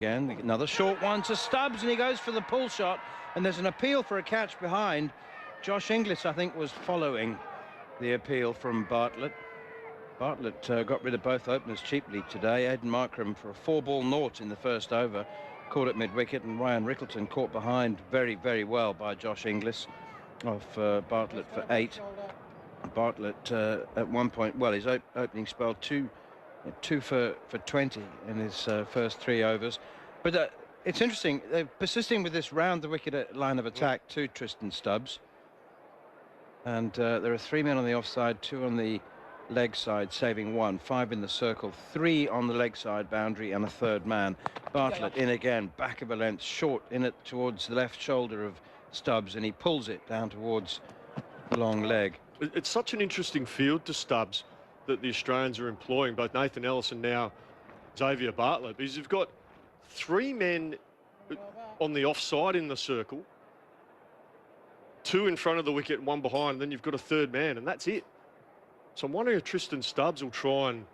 Again, another short one to Stubbs, and he goes for the pull shot, and there's an appeal for a catch behind. Josh Inglis, I think, was following the appeal from Bartlett. Bartlett got rid of both openers cheaply today. Aidan Markram for a 4-ball naught in the first over, caught at mid-wicket, and Ryan Rickleton caught behind very, very well by Josh Inglis of Bartlett for 8. Bartlett at one point, well, his opening spell two for 20 in his first 3 overs. But it's interesting, they're persisting with this round the wicket line of attack to Tristan Stubbs. And there are 3 men on the offside, 2 on the leg side, saving 1, 5 in the circle, 3 on the leg side boundary, and a 3rd man. Bartlett in again, back of a length, short in it towards the left shoulder of Stubbs, and he pulls it down towards the long leg. It's such an interesting field to Stubbs that the Australians are employing, both Nathan Ellis and now Xavier Bartlett, because you've got 3 men on the offside in the circle, 2 in front of the wicket and 1 behind, and then you've got a 3rd man, and that's it. So I'm wondering if Tristan Stubbs will try and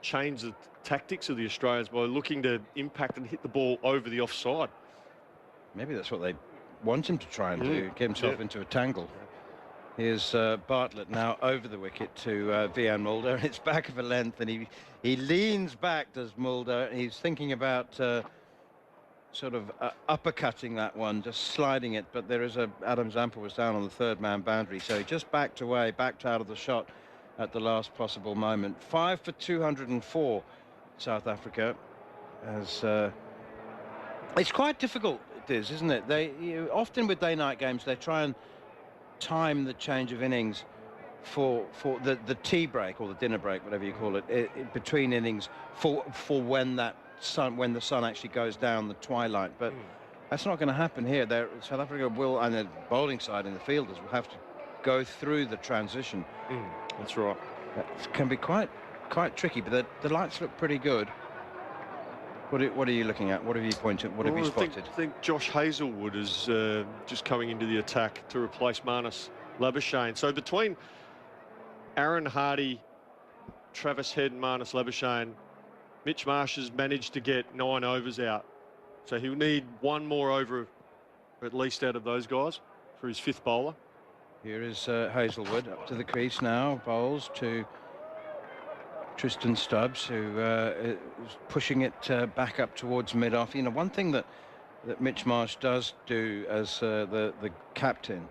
change the tactics of the Australians by looking to impact and hit the ball over the offside. Maybe that's what they want him to try and do, get himself into a tangle. Here's Bartlett now over the wicket to Vian Mulder. It's back of a length, and he leans back, does Mulder. He's thinking about sort of uppercutting that one, just sliding it. But there is Adam Zampa was down on the 3rd man boundary, so he just backed away, backed out of the shot at the last possible moment. 5 for 204, South Africa. As it's quite difficult, it is, isn't it? Often with day-night games, they try and time the change of innings for the tea break or the dinner break, whatever you call it, between innings for when the sun actually goes down, the twilight. But that's not going to happen here. South Africa will, and the bowling side and the fielders will have to go through the transition. That's right. That can be quite tricky, but the lights look pretty good. What are you looking at? What have you pointed? What have you spotted? I think Josh Hazlewood is just coming into the attack to replace Marnus Labuschagne. So between Aaron Hardy, Travis Head and Marnus Labuschagne, Mitch Marsh has managed to get 9 overs out. So he'll need 1 more over at least out of those guys for his 5th bowler. Here is Hazlewood up to the crease now, bowls to Tristan Stubbs, who is pushing it back up towards mid-off. You know, one thing that Mitch Marsh does do as the captain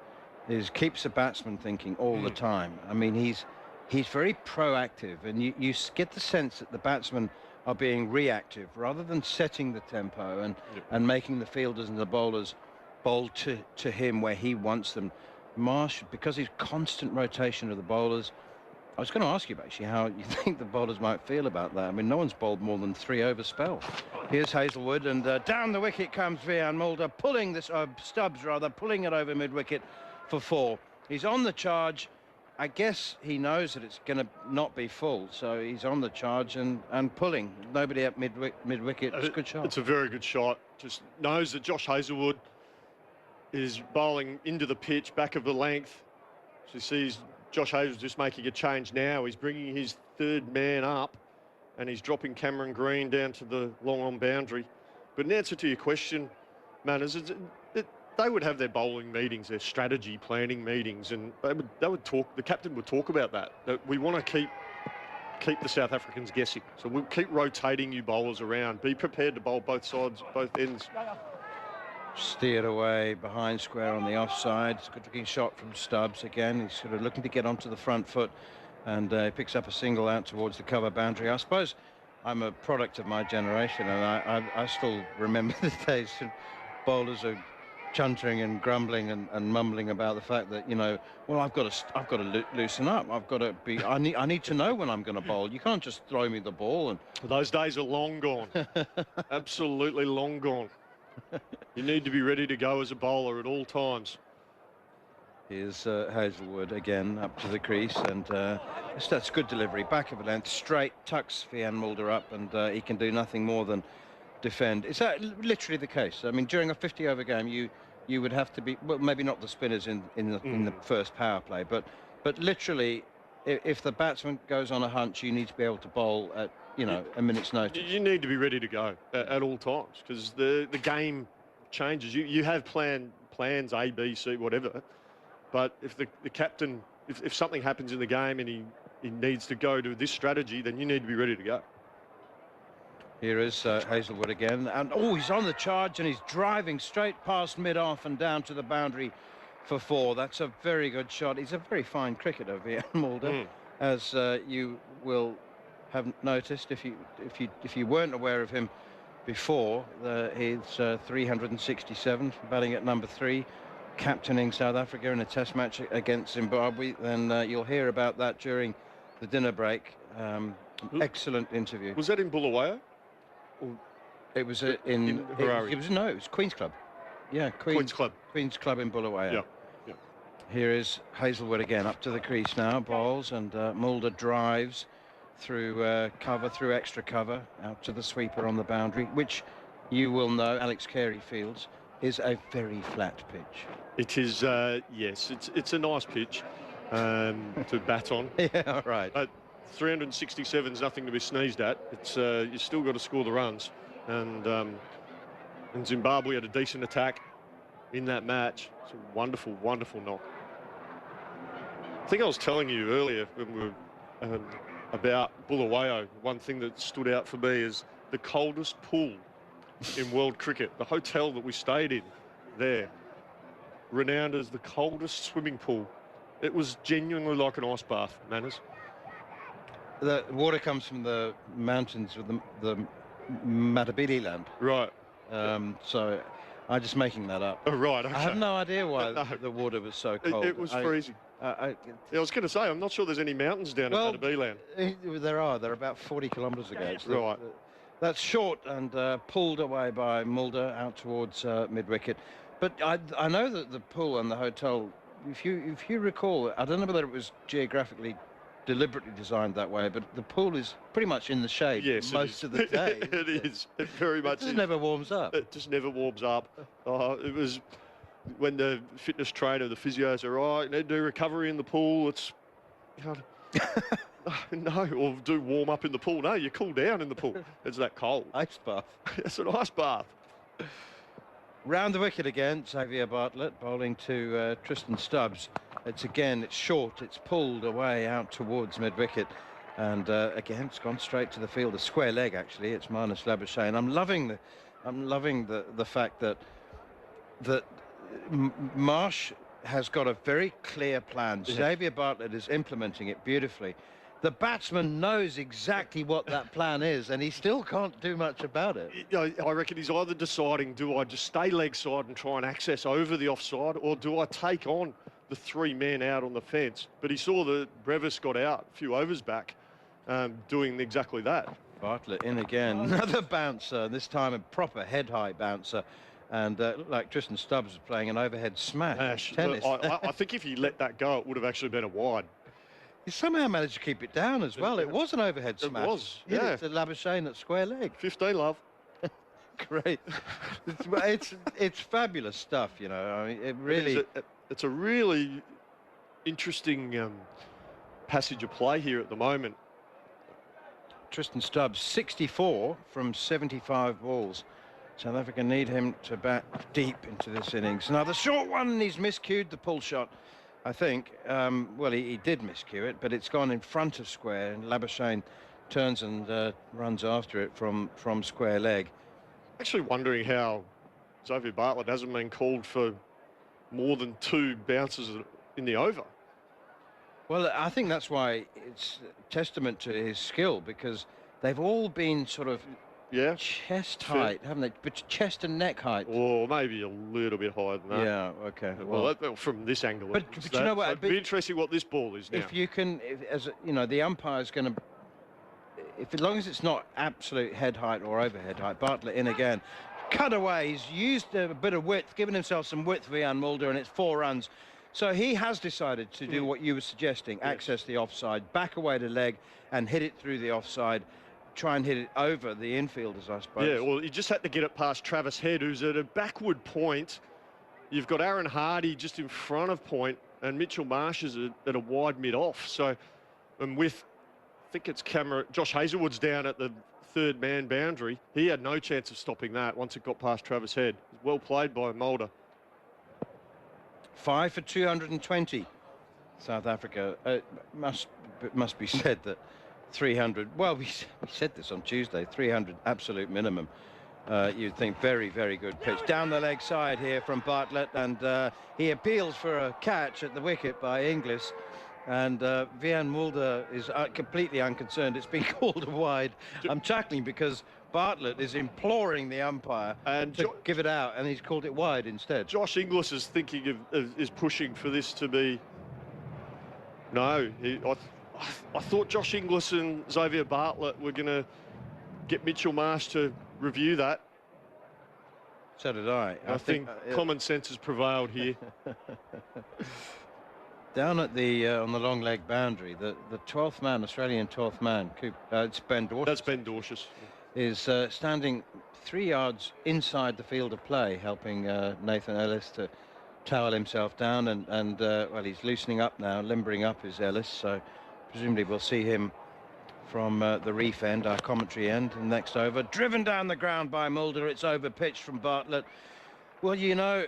is keeps the batsman thinking all the time. I mean, he's very proactive, and you get the sense that the batsmen are being reactive rather than setting the tempo and making the fielders and the bowlers bowl to him where he wants them. Marsh, because he's constant rotation of the bowlers. I was going to ask you actually how you think the bowlers might feel about that. I mean, no one's bowled more than 3 over spell. Here's Hazlewood, and down the wicket comes Vian Mulder, pulling this Stubbs rather, pulling it over mid-wicket for 4. He's on the charge. I guess he knows that it's going to not be full, so he's on the charge and pulling. Nobody at mid-wicket. It's a good shot. It's a very good shot. Just knows that Josh Hazlewood is bowling into the pitch, back of the length. So he sees Josh Hazlewood just making a change now. He's bringing his 3rd man up, and he's dropping Cameron Green down to the long-on boundary. But in answer to your question, Manners, they would have their bowling meetings, their strategy planning meetings, and they would talk. The captain would talk about that we want to keep the South Africans guessing. So we'll keep rotating you bowlers around. Be prepared to bowl both sides, both ends. Steered away behind square on the offside. It's a good looking shot from Stubbs again. He's sort of looking to get onto the front foot, and he picks up a single out towards the cover boundary. I suppose I'm a product of my generation, and I still remember the days when bowlers are chuntering and grumbling and mumbling about the fact that, you know, well, I've got to loosen up. I need to know when I'm going to bowl. You can't just throw me the ball. And those days are long gone. Absolutely long gone. You need to be ready to go as a bowler at all times. Here's Hazlewood again up to the crease, and that's good delivery. Back of a length, straight, tucks Vian Mulder up, and he can do nothing more than defend. Is that literally the case? I mean, during a 50-over game, you would have to be, well, maybe not the spinners in the first power play, but literally, if the batsman goes on a hunch, you need to be able to bowl at you know, a minute's notice. You need to be ready to go at all times, because the game changes. You have plans A, B, C, whatever. But if the captain, if something happens in the game and he needs to go to this strategy, then you need to be ready to go. Here is Hazelwood again, and oh, he's on the charge and he's driving straight past mid-off and down to the boundary for 4. That's a very good shot. He's a very fine cricketer, Vian Mulder, as you will have noticed if you weren't aware of him before. He's 367, batting at number 3, captaining South Africa in a Test match against Zimbabwe. Then you'll hear about that during the dinner break. Excellent interview. Was that in Bulawayo? It was in Harare. It was Queen's Club. Yeah, Queen's Club. Queen's Club in Bulawayo. Yeah. Here is Hazelwood again, up to the crease now, bowls, and Mulder drives through cover, through extra cover, out to the sweeper on the boundary, which you will know, Alex Carey fields, is a very flat pitch. It is, yes, it's a nice pitch to bat on. Yeah, right. 367 is nothing to be sneezed at. It's you still got to score the runs, and Zimbabwe had a decent attack in that match. It's a wonderful, wonderful knock. I think I was telling you earlier when we were about Bulawayo. One thing that stood out for me is the coldest pool in world cricket. The hotel that we stayed in there, renowned as the coldest swimming pool. It was genuinely like an ice bath, Manners. The water comes from the mountains with the Matabele land. Right. So I'm just making that up. Oh, right. Okay. I have no idea why the water was so cold. It was freezing. I was going to say, I'm not sure there's any mountains down at Matabele land. There are. They're about 40 kilometres ago. Right. That's short and pulled away by Mulder out towards mid-wicket. But I know that the pool and the hotel, if you recall, I don't know whether it was geographically deliberately designed that way, but the pool is pretty much in the shade most of the day. It is. It very much is. It never warms up. It just never warms up. It was when the fitness trainer, the physios are right, you need to do recovery in the pool. It's, you know, no, or do warm up in the pool. No, you cool down in the pool. It's that cold. Ice bath. It's an ice bath. Round the wicket again, Xavier Bartlett bowling to Tristan Stubbs. It's short, it's pulled away out towards mid-wicket, and again it's gone straight to the field, a square leg actually. It's minus Labuschagne. I'm loving the fact that Marsh has got a very clear plan. Yeah. Xavier Bartlett is implementing it beautifully. The batsman knows exactly what that plan is, and he still can't do much about it. I reckon he's either deciding, do I just stay leg side and try and access over the offside, or do I take on the 3 men out on the fence? But he saw that Brevis got out a few overs back, doing exactly that. Bartlett in again, another bouncer, this time a proper head-high bouncer. And like Tristan Stubbs was playing an overhead smash. Tennis. I think if he let that go, it would have actually been a wide. He somehow managed to keep it down as well. It was an overhead smash. It was, yeah. It's a Labuschagne at square leg. 15, love. Great. it's fabulous stuff, you know. I mean, it really. It's a really interesting passage of play here at the moment. Tristan Stubbs, 64 from 75 balls. South Africa need him to bat deep into this innings. Now the short one, and he's miscued the pull shot. I think, well, he did miscue it, but it's gone in front of square, and Labuschagne turns and runs after it from square leg. Actually wondering how Xavier Bartlett hasn't been called for more than 2 bounces in the over. Well, I think that's why it's testament to his skill, because they've all been sort of chest height, haven't they? But chest and neck height. Or maybe a little bit higher than that. Yeah, okay. Well, from this angle. But you know what? So it'd be interesting what this ball is now. If you can, as you know, the umpire's going to, as long as it's not absolute head height or overhead height, Bartlett in again. Cut away. He's used a bit of width, given himself some width, Vian Mulder, and it's 4 runs. So he has decided to do what you were suggesting, access the offside, back away to leg and hit it through the offside, try and hit it over the infielders, I suppose. Yeah, well, he just had to get it past Travis Head, who's at a backward point. You've got Aaron Hardy just in front of point, and Mitchell Marsh is at a wide mid-off. So, and with think it's Josh Hazelwood's down at the third man boundary. He had no chance of stopping that once it got past Travis Head. Well played by Mulder. 5 for 220. South Africa. It must be said that 300. Well, we said this on Tuesday. 300 absolute minimum. You'd think very, very good pitch. Down the leg side here from Bartlett, and he appeals for a catch at the wicket by Inglis. And Vian Mulder is completely unconcerned. It's been called a wide. I'm chuckling because Bartlett is imploring the umpire to give it out, and he's called it wide instead. Josh Inglis is thinking is pushing for this to be. No, I thought Josh Inglis and Xavier Bartlett were going to get Mitchell Marsh to review that. So did I. I think common sense has prevailed here. Down at the on the long leg boundary, the 12th man, Australian 12th man, it's Ben Dorshus. That's Ben Dorshus. Is standing 3 yards inside the field of play, helping Nathan Ellis to towel himself down, and well, he's loosening up now. Limbering up is Ellis, so presumably we'll see him from the reef end, our commentary end, and next over. Driven down the ground by Mulder. It's over pitched from Bartlett. Well, you know,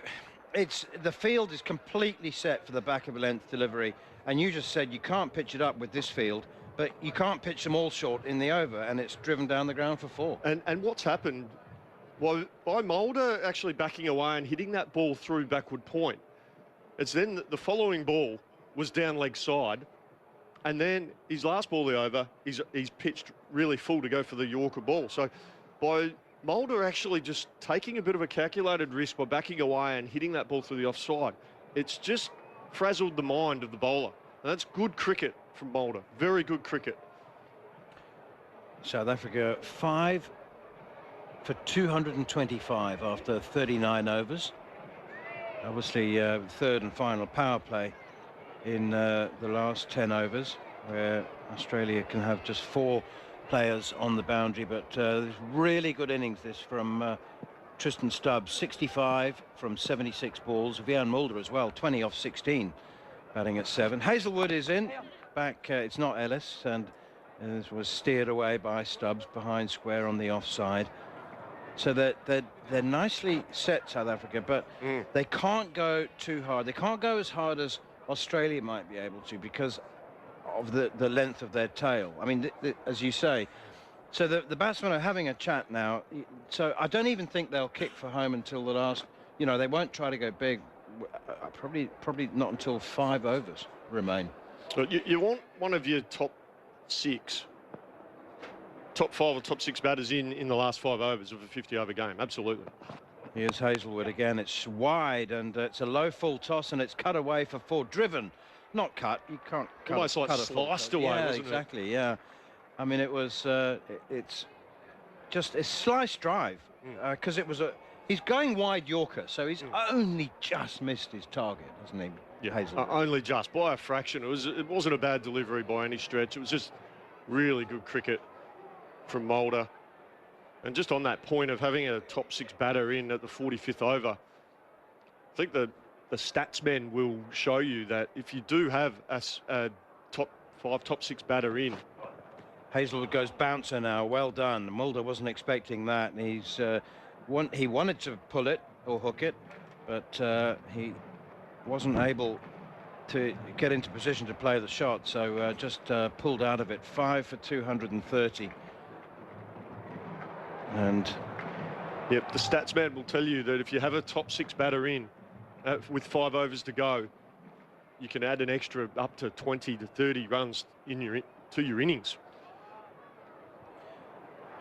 the field is completely set for the back of a length delivery, and you just said you can't pitch it up with this field, but you can't pitch them all short in the over, and it's driven down the ground for 4. And what's happened? Well, by Mulder actually backing away and hitting that ball through backward point, it's then the following ball was down leg side, and then his last ball the over, he's pitched really full to go for the Yorker ball. So by Mulder actually just taking a bit of a calculated risk by backing away and hitting that ball through the offside, it's just frazzled the mind of the bowler. And that's good cricket from Mulder. Very good cricket. South Africa 5 for 225 after 39 overs. Obviously, third and final power play in the last 10 overs, where Australia can have just 4 players on the boundary. But there's really good innings this from Tristan Stubbs, 65 from 76 balls. Vian Mulder as well, 20 off 16, batting at 7. Hazelwood is in. Back, it's not Ellis, and this was steered away by Stubbs behind square on the offside. So they're nicely set, South Africa, but they can't go too hard. They can't go as hard as Australia might be able to because of the length of their tail. I mean, as you say, so the batsmen are having a chat now. So I don't even think they'll kick for home until the last. You know, they won't try to go big. Probably not until 5 overs remain. You want one of your top 5 or top 6 batters in the last 5 overs of a 50-over game. Absolutely. Here's Hazelwood again. It's wide, and it's a low full toss, and it's cut away for 4. Driven, not cut. You can't cut. Almost like sliced away, yeah, wasn't exactly, it? Yeah. I mean, it was. It's just a slice drive because it was a. He's going wide Yorker, so he's only just missed his target, hasn't he? Yeah, Hazelwood. Only just by a fraction. It wasn't a bad delivery by any stretch. It was just really good cricket from Mulder. And just on that point of having a top 6 batter in at the 45th over, I think the stats men will show you that if you do have a top 5, top 6 batter in. Hazelwood goes bouncer now. Well done. Mulder wasn't expecting that. And he wanted to pull it or hook it, but he wasn't able to get into position to play the shot, so just pulled out of it. 5 for 230. And yep, the stats man will tell you that if you have a top 6 batter in with 5 overs to go, you can add an extra up to 20 to 30 runs to your innings.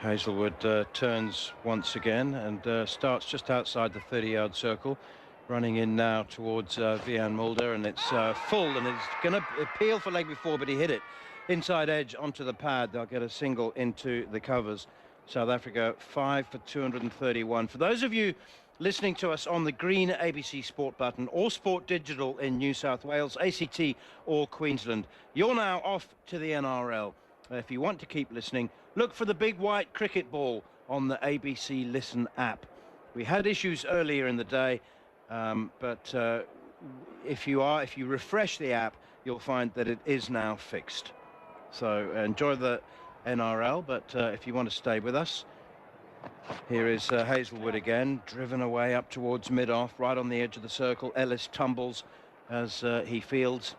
Hazelwood turns once again and starts just outside the 30-yard circle, running in now towards Vian Mulder, and it's full, and it's going to appeal for leg before, but he hit it inside edge onto the pad. They'll get a single into the covers. South Africa 5 for 231. For those of you listening to us on the green ABC Sport button or Sport Digital in New South Wales, ACT or Queensland, you're now off to the NRL. If you want to keep listening, look for the big white cricket ball on the ABC Listen app. We had issues earlier in the day, but if you refresh the app, you'll find that it is now fixed. So enjoy the NRL, but if you want to stay with us, here is Hazelwood again, driven away up towards mid-off, right on the edge of the circle. Ellis tumbles as he fields